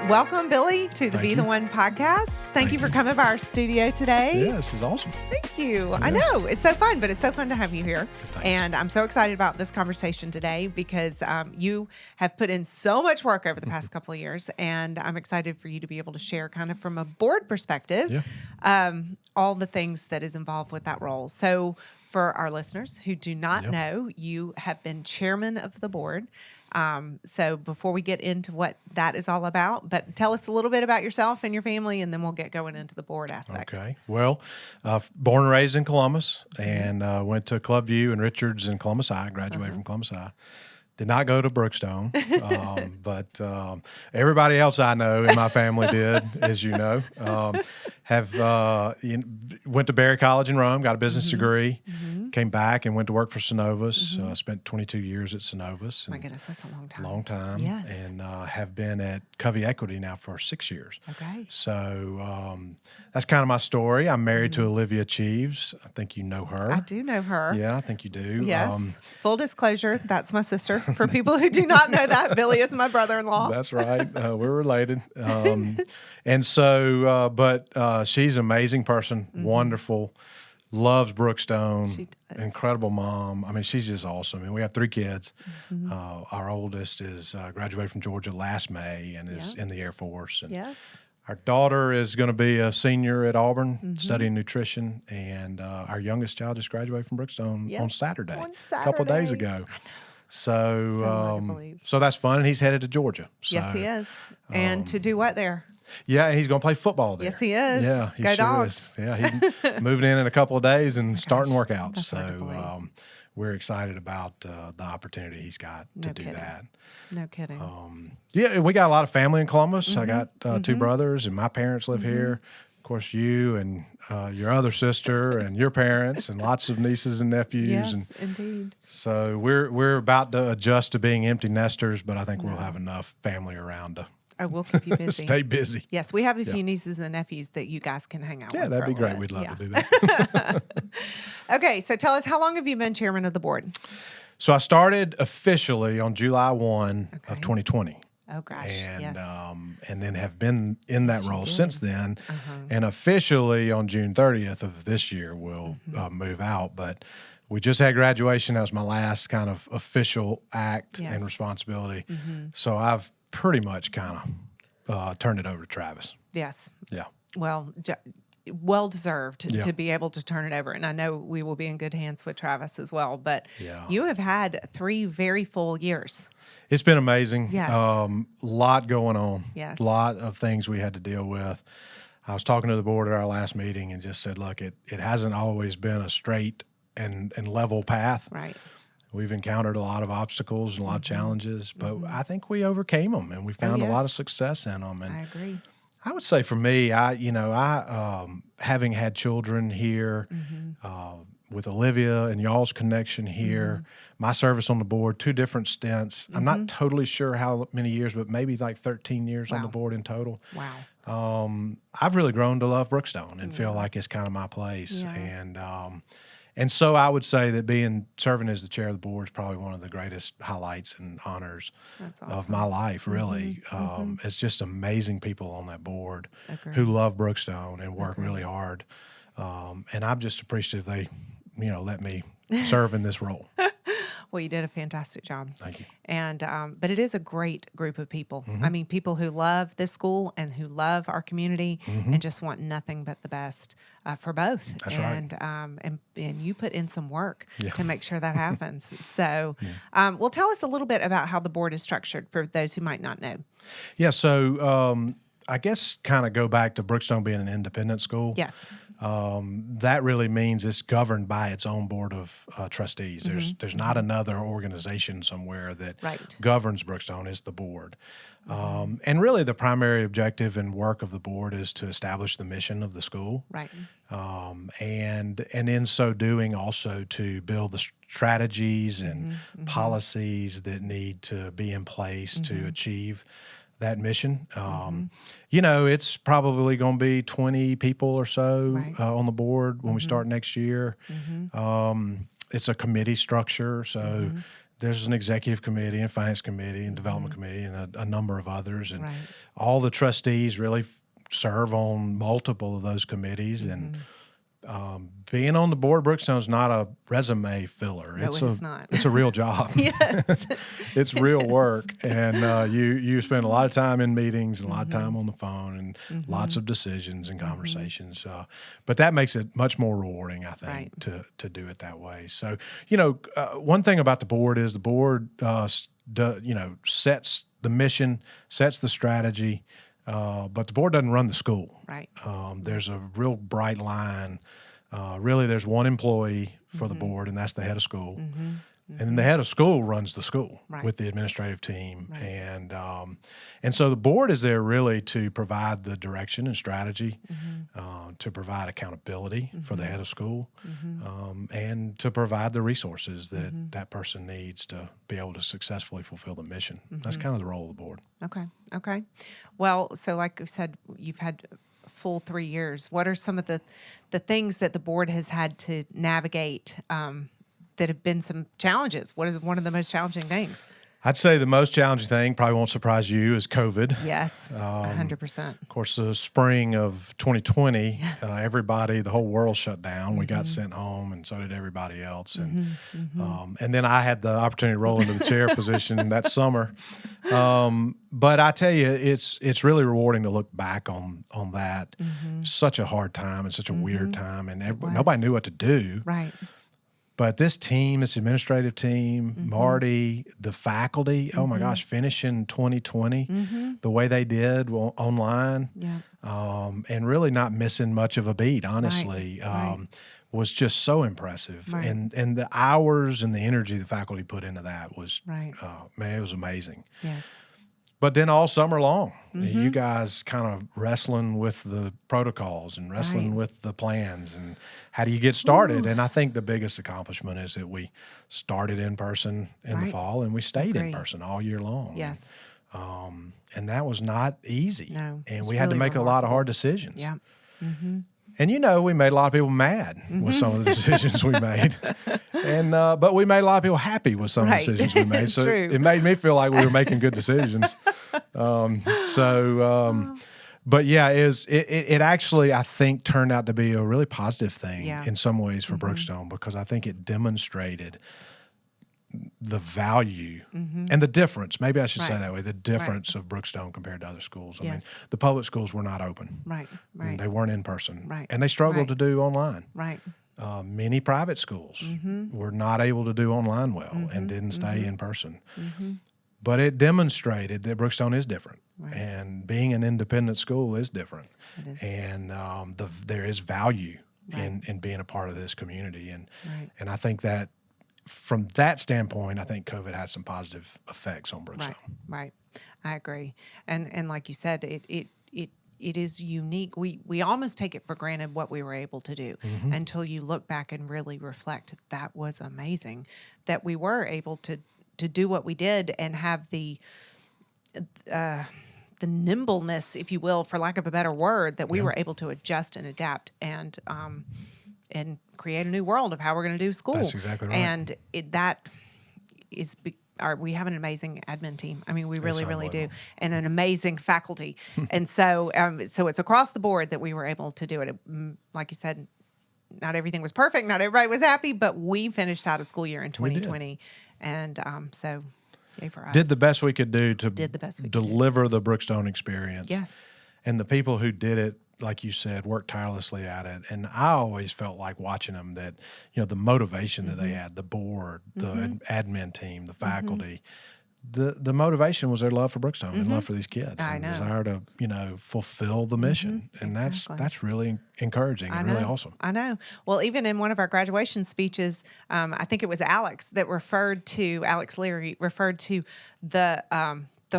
Welcome, Billy, to the Be the One podcast. Thank you for coming by our studio today. Yeah, this is awesome. Thank you. Yeah. I know. It's so fun, but it's so fun to have you here. Thanks. And I'm so excited about this conversation today because you have put in so much work over the past couple of years, and I'm excited for you to be able to share kind of from a board perspective all the things that is involved with that role. So for our listeners who do not know, you have been chairman of the board. So before we get into what that is all about, but tell us a little bit about yourself and your family, and then we'll get going into the board aspect. Okay. Well, born and raised in Columbus, and went to Clubview and Richards in Columbus High, graduated from Columbus High. Did not go to Brookstone, but everybody else I know in my family did, as you know. Went to Berry College in Rome, got a business degree, came back and went to work for Synovus. Spent 22 years at Synovus. My goodness, that's a long time. Long time. Yes. And have been at Covey Equity now for 6 years. Okay. So that's kind of my story. I'm married to Olivia Cheeves. I think you know her. I do know her. Yeah, I think you do. Yes. Full disclosure, that's my sister. For people who do not know that, Billy is my brother-in-law. That's right. We're related. And so, but she's an amazing person, wonderful, loves Brookstone, She does. incredible mom. I mean, she's just awesome. And we have 3 kids. Our oldest is graduated from Georgia last May and is in the Air Force. And Yes. our daughter is going to be a senior at Auburn studying nutrition. And our youngest child just graduated from Brookstone on Saturday, a couple of days ago. So hard to So, believe. so that's fun. And he's headed to Georgia. So, Yes, he is. And to do what there? yeah, he's going to play football there. Yes, he is. Yeah, he Go sure Dogs. is. Yeah, he's moving in a couple of days and starting workouts. that's hard to So believe. we're excited about the opportunity he's got to do kidding. that. No kidding. Yeah, we got a lot of family in Columbus. I got 2 brothers, and my parents live here. Of course, you and your other sister and your parents and lots of nieces and nephews. Yes, And indeed. so we're about to adjust to being empty nesters, but I think we'll have enough family around to I will keep you busy. stay busy. Yes, we have a few nieces and nephews that you guys can hang out with. Yeah, that'd for be a little great. bit. We'd love to do that. Okay, so tell us, how long have you been chairman of the board? So I started officially on July 1 Okay. of 2020. Oh, gosh. And yes. and then have been in that role did. since then. Uh-huh. And officially on June 30th of this year, we'll move out. But we just had graduation. That was my last kind of official act Yes. and responsibility. So I've pretty much kind of turned it over to Travis. Yes. Yeah. Well, well deserved Yeah. to be able to turn it over. And I know we will be in good hands with Travis as well. But Yeah. you have had 3 very full years. It's been amazing. Yes. Lot going on. Yes. Lot of things we had to deal with. I was talking to the board at our last meeting and just said, look, it hasn't always been a straight and level path. Right. We've encountered a lot of obstacles and a lot of challenges, but I think we overcame them and we found a lot yes. of success in them. And I agree. I would say for me, I having had children here, with Olivia and y'all's connection here, my service on the board, 2 different stints. I'm not totally sure how many years, but maybe like 13 years on the Wow. board in total. Wow. I've really grown to love Brookstone and feel like it's kind of my place. Yeah. And so I would say that serving as the chair of the board is probably one of the greatest highlights and honors That's of awesome. my life, really. It's just amazing people on that board Agreed. who love Brookstone and work really hard. And I'm just appreciative they, let me serve in this role. Well, you did a fantastic job. Thank you. And but it is a great group of people. I mean, people who love this school and who love our community and just want nothing but the best for both. That's right. And you put in some work to make sure that happens. So, well, tell us a little bit about how the board is structured for those who might not know. Yeah, so I guess kind of go back to Brookstone being an independent school. Yes. That really means it's governed by its own board of trustees. There's not another organization somewhere that Right. governs Brookstone. It's the board. And really the primary objective and work of the board is to establish the mission of the school. Right. And in so doing also to build the strategies and policies that need to be in place to achieve that mission. It's probably going to be 20 people or so Right. on the board when we start next year. It's a committee structure, so there's an executive committee and finance committee and development committee and a number of others. And Right. all the trustees really serve on multiple of those committees. And being on the board of Brookstone is not a resume filler. No, it's not. It's a real job. Yes. It's real work. And you spend a lot of time in meetings and a lot of time on the phone and lots of decisions and conversations. But that makes it much more rewarding, I think, to do it that way. So, one thing about the board is the board, sets the mission, sets the strategy, but the board doesn't run the school. Right. There's a real bright line. Really, there's one employee for the board, and that's the head of school. And then the head of school runs the school with the administrative team. And so the board is there really to provide the direction and strategy, to provide accountability for the head of school, and to provide the resources that that person needs to be able to successfully fulfill the mission. That's kind of the role of the board. Okay. Well, so like you said, you've had a full 3 years. What are some of the things that the board has had to navigate that have been some challenges? What is one of the most challenging things? I'd say the most challenging thing, probably won't surprise you, is COVID. Yes, 100%. Of course, the spring of 2020, the whole world shut down. We got sent home, and so did everybody else. And then I had the opportunity to roll into the chair position that summer. But I tell you, it's really rewarding to look back on that. Such a hard time and such a weird time, and nobody knew what to do. Right. But this team, this administrative team, Marty, the faculty, oh my gosh, finishing 2020 the way they did online, and really not missing much of a beat, honestly, was just so impressive. And the hours and the energy the faculty put into that was, man, it was amazing. Yes. But then all summer long, you guys kind of wrestling with the protocols and wrestling with the plans and how do you get started. And I think the biggest accomplishment is that we started in person in the fall and we stayed in person all year long. Yes. And that was not easy. No. And we had to make a lot of hard decisions. Yeah. And we made a lot of people mad with some of the decisions we made, and but we made a lot of people happy with some of the decisions we made. So it made me feel like we were making good decisions. But yeah, it actually, I think, turned out to be a really positive thing in some ways for Brookstone, because I think it demonstrated the value and the difference. Maybe I should say that way, the difference of Brookstone compared to other schools. I mean, the public schools were not open. Right. They weren't in person. And they struggled to do online. Many private schools were not able to do online well and didn't stay in person. But it demonstrated that Brookstone is different. And being an independent school is different. It is. And there is value in being a part of this community. And I think that from that standpoint, I think COVID had some positive effects on Brookstone. Right. I agree. And like you said, it is unique. We almost take it for granted what we were able to do until you look back and really reflect that was amazing, that we were able to do what we did and have the nimbleness, if you will, for lack of a better word, that we were able to adjust and adapt and create a new world of how we're going to do school. That's exactly right. And we have an amazing admin team. I mean, we really do, and an amazing faculty. And so it's across the board that we were able to do it. Like you said, not everything was perfect, not everybody was happy, but we finished out a school year in 2020, and so yay for us. Did the best we could do to deliver the Brookstone experience. Yes. And the people who did it, like you said, worked tirelessly at it. And I always felt like watching them that, the motivation that they had, the board, the admin team, the faculty, the motivation was their love for Brookstone and love for these kids. And desire to, fulfill the mission. And that's really encouraging and really awesome. I know. Well, even in one of our graduation speeches, I think it was Alex Leary referred to the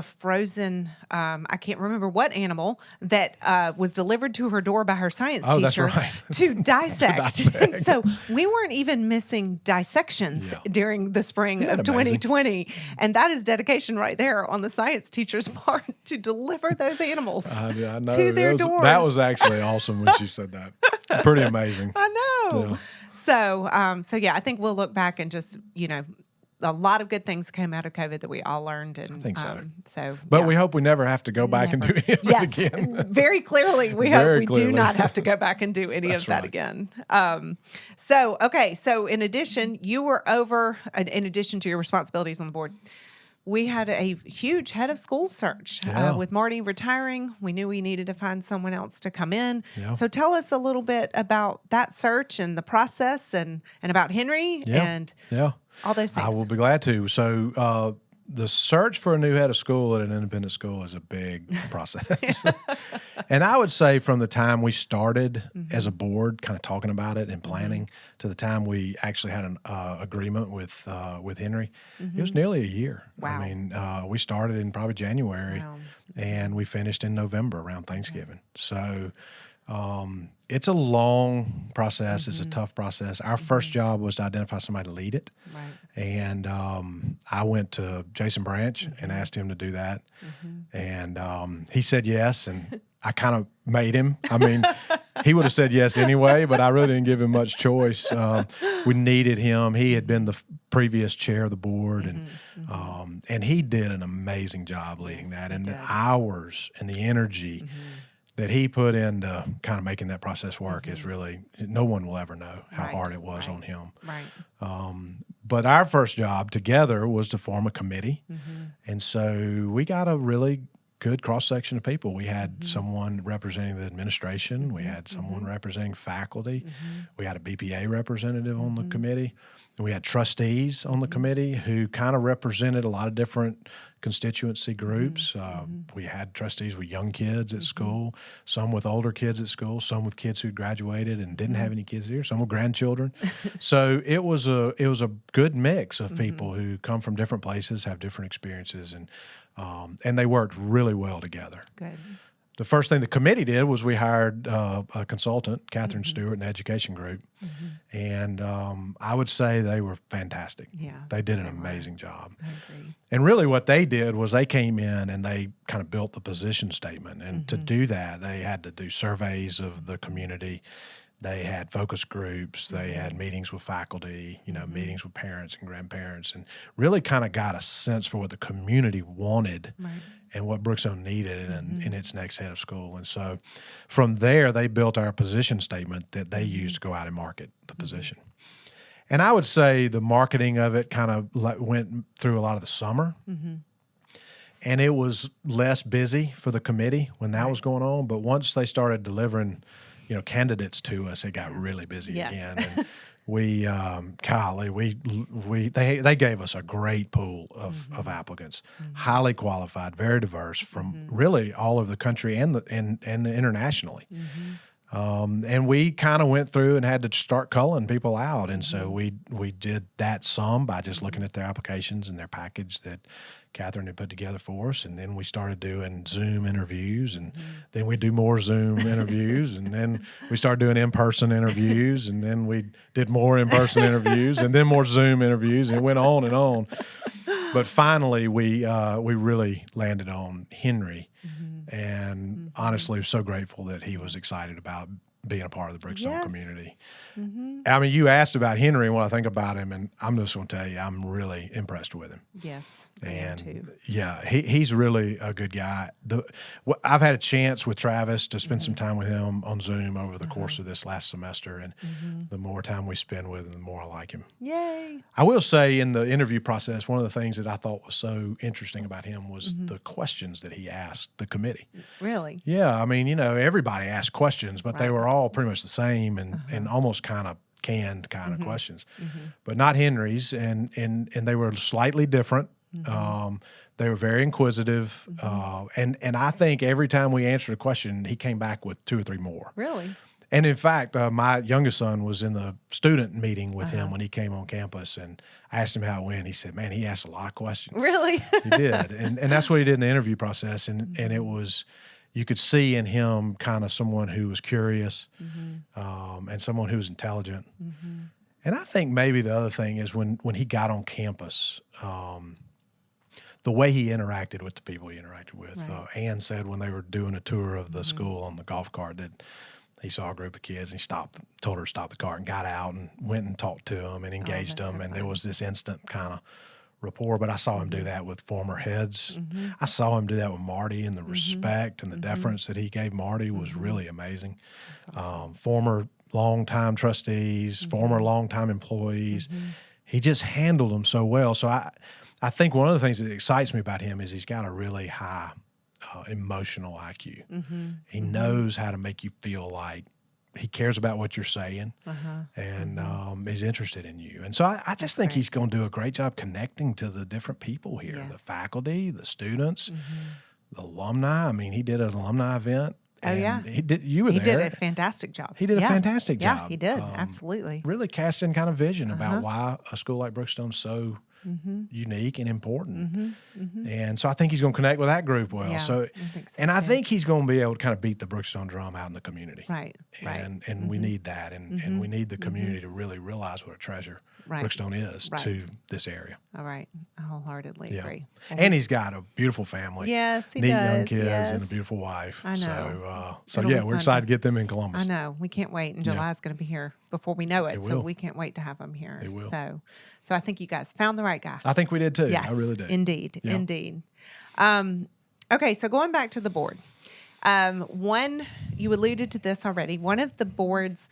frozen, I can't remember what animal that was delivered to her door by her science teacher to dissect. And so we weren't even missing dissections during the spring of 2020. And that is dedication right there on the science teacher's part to deliver those animals to their doors. That was actually awesome when she said that. Pretty amazing. I know. Yeah. So yeah, I think we'll look back and just, a lot of good things came out of COVID that we all learned. And I think so. But we hope we never have to go back and do any of it again. Very clearly, we hope we do not have to go back and do any of that again. So in addition, you were over, in addition to your responsibilities on the board, we had a huge head of school search. With Marty retiring, we knew we needed to find someone else to come in. Yeah. So tell us a little bit about that search and the process and about Henry and all those things. I will be glad to. So the search for a new head of school at an independent school is a big process. And I would say from the time we started as a board, kind of talking about it and planning, to the time we actually had an agreement with Henry, it was nearly a year. Wow. I mean, we started in probably January, and we finished in November around Thanksgiving. So it's a long process. It's a tough process. Our first job was to identify somebody to lead it. Right. And I went to Jason Branch and asked him to do that. And he said yes, and I kind of made him. I mean, he would have said yes anyway, but I really didn't give him much choice. We needed him. He had been the previous chair of the board, and he did an amazing job leading that. And the hours and the energy that he put into kind of making that process work is really, no one will ever know how hard it was on him. But our first job together was to form a committee. And so we got a really good cross-section of people. We had someone representing the administration. We had someone representing faculty. We had a BPA representative on the committee. We had trustees on the committee who kind of represented a lot of different constituency groups. We had trustees with young kids at school, some with older kids at school, some with kids who graduated and didn't have any kids here, some with grandchildren. So it was a good mix of people who come from different places, have different experiences, and they worked really well together. Good. The first thing the committee did was we hired a consultant, Catherine Stewart, in the education group. And I would say they were fantastic. Yeah, they did an amazing job. I agree. And really what they did was they came in and they kind of built the position statement. And to do that, they had to do surveys of the community. They had focus groups. They had meetings with faculty, meetings with parents and grandparents, and really kind of got a sense for what the community wanted and what Brookstone needed in its next head of school. And so from there, they built our position statement that they used to go out and market the position. And I would say the marketing of it kind of went through a lot of the summer. And it was less busy for the committee when that was going on. But once they started delivering candidates to us, it got really busy again. And they gave us a great pool of applicants, highly qualified, very diverse from really all over the country and internationally. And we kind of went through and had to start culling people out. And so we did that some by just looking at their applications and their package that Catherine had put together for us. And then we started doing Zoom interviews, and then we do more Zoom interviews, and then we started doing in-person interviews, and then we did more in-person interviews, and then more Zoom interviews, and it went on and on. But finally, we really landed on Henry, and honestly, so grateful that he was excited about being a part of the Brookstone community. I mean, you asked about Henry and what I think about him, and I'm just going to tell you, I'm really impressed with him. Yes, and too. Yeah, he's really a good guy. I've had a chance with Travis to spend some time with him on Zoom over the course of this last semester, and the more time we spend with him, the more I like him. Yay! I will say in the interview process, one of the things that I thought was so interesting about him was the questions that he asked the committee. Really? Yeah, I mean, everybody asked questions, but they were all pretty much the same and almost kind of canned kind of questions, but not Henry's, and they were slightly different. They were very inquisitive, and I think every time we answered a question, he came back with 2 or 3 more. Really? And in fact, my youngest son was in the student meeting with him when he came on campus, and I asked him how it went. He said, "Man, he asked a lot of questions." Really? He did, and that's what he did in the interview process, and it was. You could see in him kind of someone who was curious and someone who was intelligent. And I think maybe the other thing is when he got on campus, the way he interacted with the people he interacted with. Ann said when they were doing a tour of the school on the golf cart that he saw a group of kids and he told her to stop the cart and got out and went and talked to them and engaged them. And there was this instant kind of rapport, but I saw him do that with former heads. I saw him do that with Marty, and the respect and the deference that he gave Marty was really amazing. Awesome. Former longtime trustees, former longtime employees. He just handled them so well. So I think one of the things that excites me about him is he's got a really high emotional IQ. He knows how to make you feel like he cares about what you're saying and is interested in you. And so I just think he's going to do a great job connecting to the different people here, the faculty, the students, the alumni. I mean, he did an alumni event. He did. You were there. He did a fantastic job. He did a fantastic job. Yeah, he did. Absolutely. Really casting kind of vision about why a school like Brookstone's so unique and important. And so I think he's going to connect with that group well. Yeah, So, I think so and I too. think he's going to be able to kind of beat the Brookstone drum out in the community. Right. And we need that. And we need the community to really realize what a treasure Brookstone is to this area. All right. I wholeheartedly agree. And he's got a beautiful family. Yes, he neat does. young kids Yes. and a beautiful wife. I know. So It'll yeah, be we're fun. excited to get them in Columbus. I know. We can't wait. And July's going to be here before we know it. It So will. we can't wait to have them here. It will. So I think you guys found the right guy. I think we did too. Yes, I really did. Indeed. Yeah. Indeed. Okay. So going back to the board, you alluded to this already. One of the board's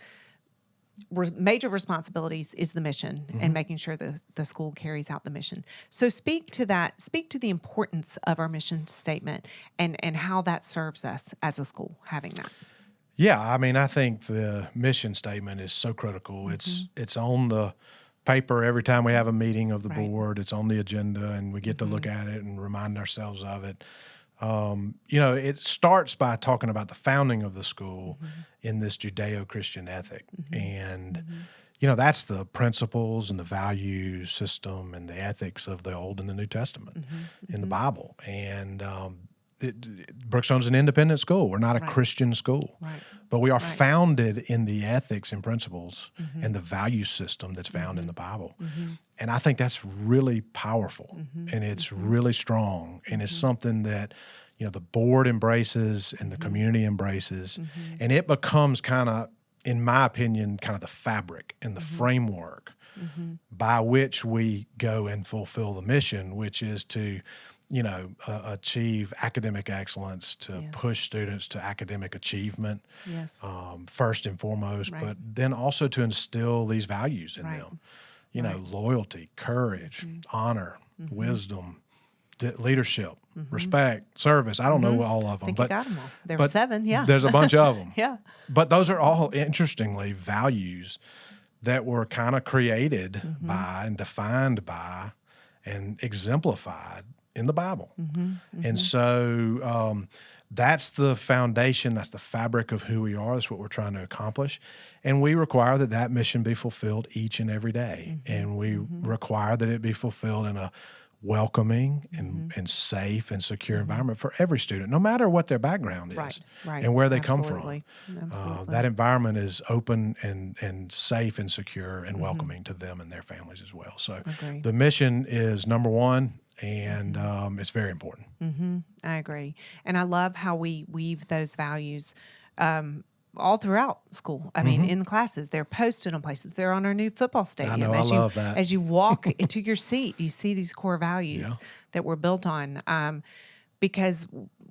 major responsibilities is the mission and making sure the school carries out the mission. So speak to that. Speak to the importance of our mission statement and how that serves us as a school, having that. Yeah, I mean, I think the mission statement is so critical. It's on the paper every time we have a meeting of the board. It's on the agenda, and we get to look at it and remind ourselves of it. It starts by talking about the founding of the school in this Judeo-Christian ethic. And, that's the principles and the value system and the ethics of the Old and the New Testament in the Bible. And Brookstone's an independent school. We're not a Christian school. But we are founded in the ethics and principles and the value system that's found in the Bible. And I think that's really powerful and it's really strong. And it's something that, the board embraces and the community embraces. And it becomes kind of, in my opinion, kind of the fabric and the framework by which we go and fulfill the mission, which is to achieve academic excellence, to push students to academic achievement, first and foremost, but then also to instill these values in them, loyalty, courage, honor, wisdom, leadership, respect, service. I don't know all of them, I think but you got them all. There were 7, there's a bunch of them. Yeah. But those are all, interestingly, values that were kind of created by and defined by and exemplified in the Bible. And so that's the foundation, that's the fabric of who we are, that's what we're trying to accomplish. And we require that that mission be fulfilled each and every day. And we require that it be fulfilled in a welcoming and safe and secure environment for every student, no matter what their background is and where they come from. That environment is open and safe and secure and welcoming to them and their families as well. So the mission is number one, and it's very important. I agree. And I love how we weave those values all throughout school. I mean, in classes, they're posted on places. They're on our new football stadium. I know, I love that. As you walk into your seat, you see these core values that we're built on. Because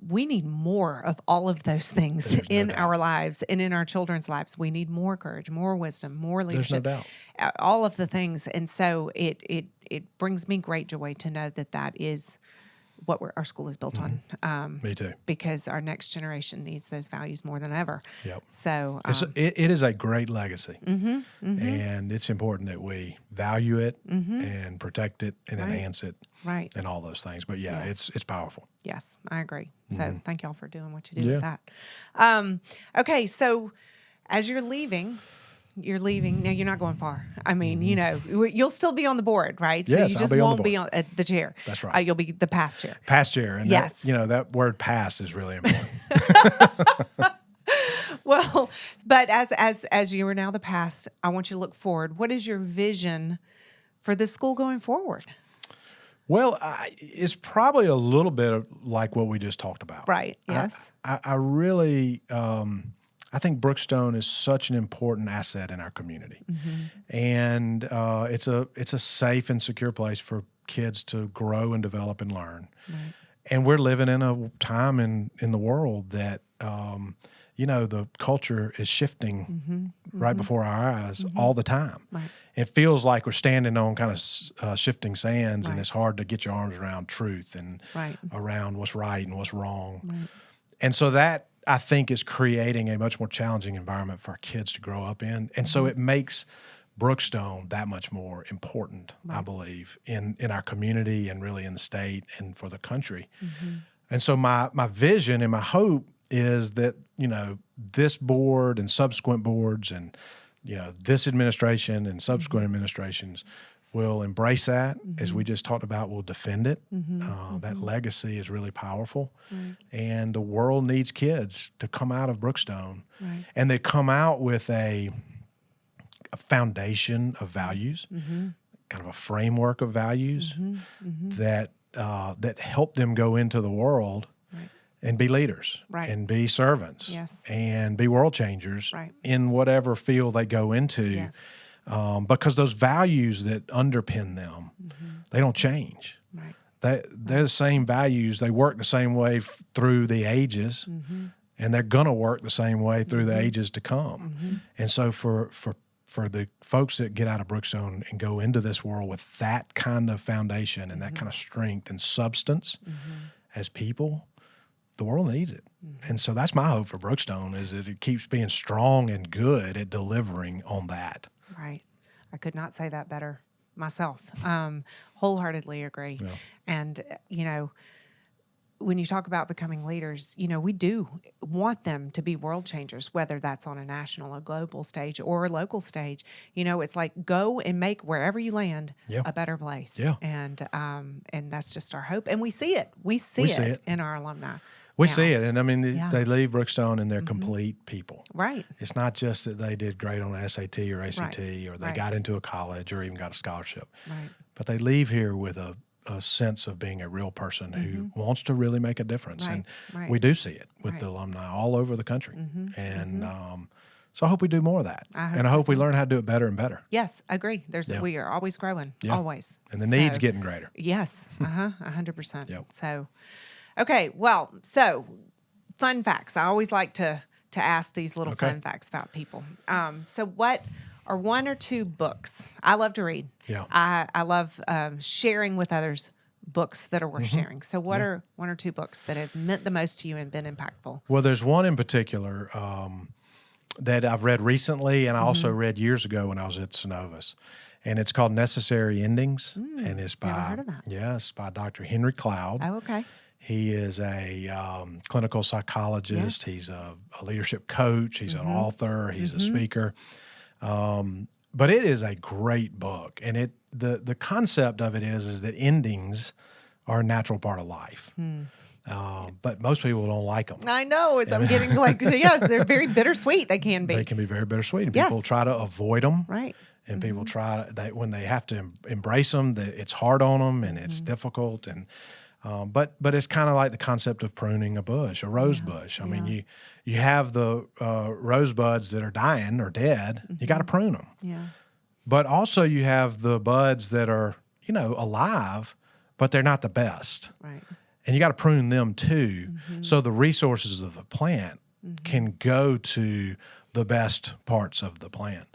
we need more of all of those things in our lives and in our children's lives. We need more courage, more wisdom, more leadership. There's no doubt. All of the things. And so it brings me great joy to know that is what our school is built on. Me too. Because our next generation needs those values more than ever. Yep. So it is a great legacy, and it's important that we value it and protect it and enhance it, and all those things. But it's powerful. Yes, I agree. So thank y'all for doing what you do with that. Okay, so as you're leaving. Now you're not going far. I mean, you'll still be on the board, right? So Yes, you just I'll be on won't the be on the chair. That's right. You'll be the past chair. Past chair. And yes. that word past is really important. Well, but as you are now the past, I want you to look forward. What is your vision for this school going forward? Well, it's probably a little bit of like what we just talked about. Right. Yes. I really, I think Brookstone is such an important asset in our community, and it's a safe and secure place for kids to grow and develop and learn. Right. And we're living in a time in the world that, the culture is shifting right before our eyes all the time. Right. It feels like we're standing on kind of shifting sands, and Right. it's hard to get your arms around truth and Right. around what's right and what's wrong. Right. And so that, I think, is creating a much more challenging environment for our kids to grow up in. And so it makes Brookstone that much more important, I believe, in our community and really in the state and for the country. And so my vision and my hope is that, this board and subsequent boards and, this administration and subsequent administrations will embrace that, as we just talked about, will defend it. That legacy is really powerful. Right. And the world needs kids to come out of Brookstone. Right. And they come out with a foundation of values, kind of a framework of values that help them go into the world and be leaders, Right. and be servants, Yes. and be world changers Right. in whatever field they go into. Yes. Because those values that underpin them, they don't change. Right. They're the same values. They work the same way through the ages, and they're going to work the same way through the ages to come. And so for the folks that get out of Brookstone and go into this world with that kind of foundation and that kind of strength and substance as people, the world needs it. And so that's my hope for Brookstone, is that it keeps being strong and good at delivering on that. Right. I could not say that better myself. Wholeheartedly agree. Yeah. And, when you talk about becoming leaders, we do want them to be world changers, whether that's on a national, a global stage, or a local stage. It's like, go and make wherever you land a better place. Yeah. And that's just our hope. And we see it. We see it in our alumni. We now. see it. And I mean, Yeah. they leave Brookstone and they're complete people. Right. It's not just that they did great on SAT or ACT, or they Right. got into a college or even got a scholarship, Right. but they leave here with a sense of being a real person who wants to really make a difference. Right. And Right. we do see it with Right. the alumni all over the country. And so I hope we do more of that. I hope And I so hope we too. learn how to do it better and better. Yes, agree. Yeah. We are always growing, Yeah. always. And the need's So- getting greater. Yes, 100%. Yep. So, okay, well, so fun facts. I always like to ask these little Okay. fun facts about people. So what are one or two books? I love to read. Yeah. I love sharing with others books that are worth sharing. So what are one or two books that have meant the most to you and been impactful? Well, there's one in particular that I've read recently, and I also read years ago when I was at Synovus, and it's called Necessary Endings, and it's by never heard of that. Yes, by Dr. Henry Cloud. Oh, okay. He is a clinical psychologist. He's a leadership coach. He's an author. He's a speaker. But it is a great book, and the concept of it is that endings are a natural part of life. But most people don't like them. I know. I'm getting like, yes, they're very bittersweet. They can be. They can be very bittersweet, and Yes. people try to avoid them. Right. And people try to, when they have to embrace them, it's hard on them and it's difficult. And but it's kind of like the concept of pruning a bush, a rose bush. I mean, you have the rosebuds that are dying or dead. You got to prune them. Yeah. But also you have the buds that are alive, but they're not the best. Right. And you got to prune them too, so the resources of the plant can go to the best parts of the plant.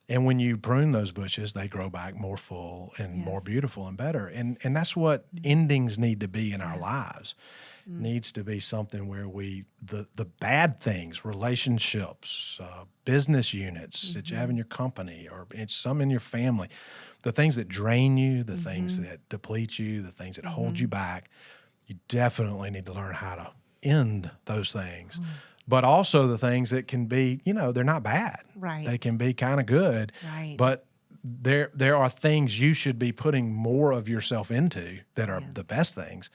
And when you prune those bushes, they grow back more full and more beautiful and better. And that's what endings need to be in our lives. Needs to be something where the bad things, relationships, business units that you have in your company, or it's some in your family, the things that drain you, the things that deplete you, the things that hold you back, you definitely need to learn how to end those things. But also the things that can be, they're not bad. Right. They can be kind of good. Right. But there are things you should be putting more of yourself into that are the best things.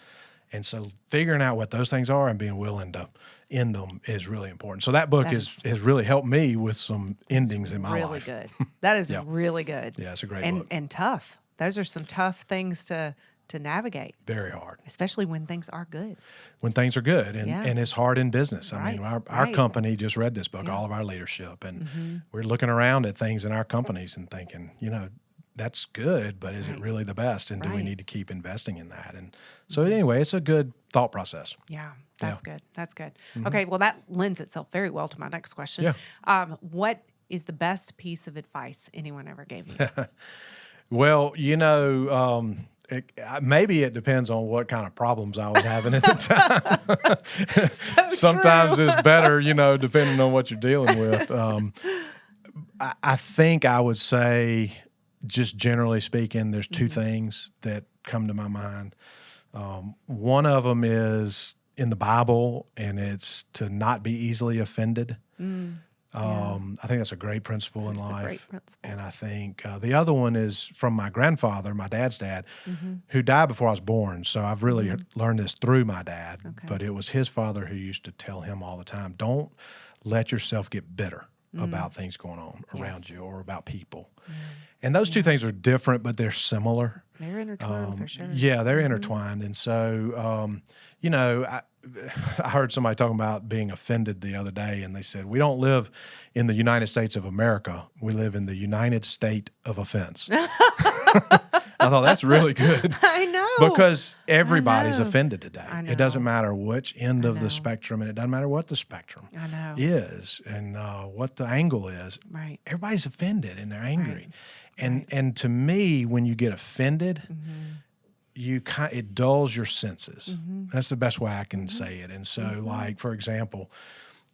And so figuring out what those things are and being willing to end them is really important. So that book has really helped me with some endings in my life. Really good. That is really good. Yeah, it's a great and book. and tough. Those are some tough things to navigate, Very hard. especially when things are good. When things are good, and, Yeah. and it's hard in business. I mean, our Right. company just read this book, all of our leadership, and we're looking around at things in our companies and thinking, that's good, but is it Right. really the best? And do we Right. need to keep investing in that? And so anyway, it's a good thought process. Yeah, that's good. That's good. Mm-hmm. Okay, well, that lends itself very well to my next question. Yeah. What is the best piece of advice anyone ever gave you? Well, maybe it depends on what kind of problems I was having at the time. Sometimes true. it's better, depending on what you're dealing with. I think I would say, just generally speaking, there's two things that come to my mind. One of them is in the Bible, and it's to not be easily offended. I think that's a great principle in That's a life. great principle. And I think the other one is from my grandfather, my dad's dad, who died before I was born. So I've really learned this through my dad, but it was his father who used to tell him all the time, don't let yourself get bitter about things going on around you or about people. And those two things are different, but they're similar. They're intertwined for sure. Yeah, they're intertwined. And so, I heard somebody talking about being offended the other day, and they said, we don't live in the United States of America. We live in the United State of Offense. I thought that's really good. I know. Because everybody's offended today. I know. It doesn't matter which end of the spectrum, and it doesn't matter what the spectrum I know. is and what the angle is. Right. Everybody's offended and they're angry. Right. And to me, when you get offended, it dulls your senses. That's the best way I can say it. And so, like, for example,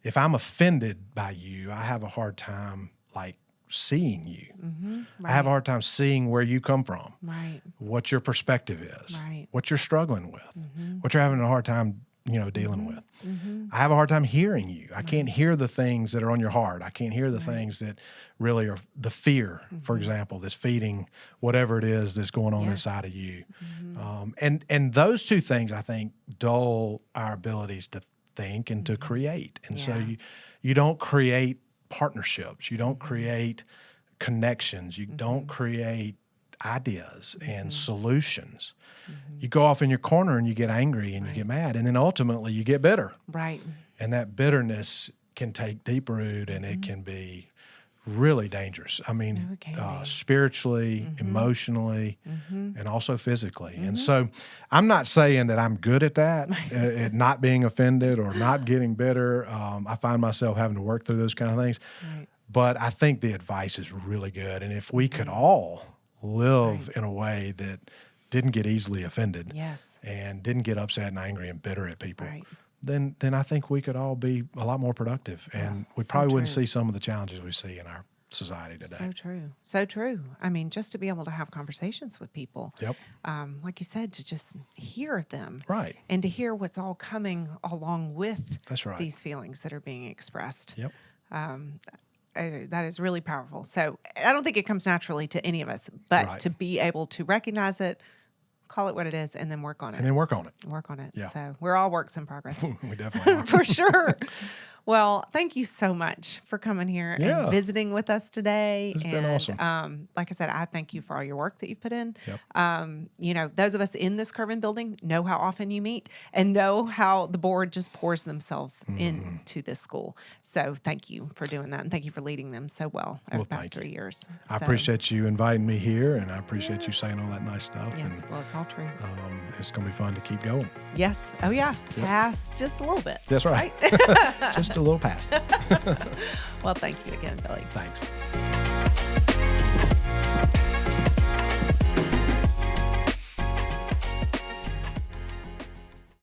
if I'm offended by you, I have a hard time, like, seeing you. I have a hard time seeing where you come from, Right. what your perspective is, Right. what you're struggling with, what you're having a hard time, dealing with. I have a hard time hearing you. I can't hear the things that are on your heart. I can't hear the things that really are the fear, for example, that's feeding whatever it is that's going on inside of you. And those two things, I think, dull our abilities to think and to create. And so you don't create partnerships. You don't create connections. You don't create ideas and solutions. You go off in your corner and you get angry and you get mad, and then ultimately you get bitter. Right. And that bitterness can take deep root, and it can be really dangerous. I mean, it can be. spiritually, emotionally, and also physically. And so I'm not saying that I'm good at that, at not being offended or not getting bitter. I find myself having to work through those kind of things. Right. But I think the advice is really good. And if we could all live in a way that didn't get easily offended Yes. and didn't get upset and angry and bitter at people, Right. then I think we could all be a lot more productive, and we so probably wouldn't true. see some of the challenges we see in our society today. So true. So true. I mean, just to be able to have conversations with people. Yep. Like you said, to just hear them. Right. And to hear what's all coming along with That's right. these feelings that are being expressed. Yep. That is really powerful. So I don't think it comes naturally to any of us, but Right. to be able to recognize it, call it what it is, and then work on it. And then work on it. Work on it. Yeah. So we're all works in progress. We definitely are. For sure. Well, thank you so much for coming here Yeah. and visiting with us today. It's been awesome. Like I said, I thank you for all your work that you've put in. Yep. Those of us in this Kervin building know how often you meet and know how the board just pours themselves into this school. So thank you for doing that, and thank you for leading them so well over the past thank you. 3 years. I So, appreciate you inviting me here, and I appreciate you saying all that nice stuff. Yes, well, it's all true. And it's going to be fun to keep going. Yes. Oh, yeah. Past just a little bit. That's right. Just a little past. Well, thank you again, Billy. Thanks.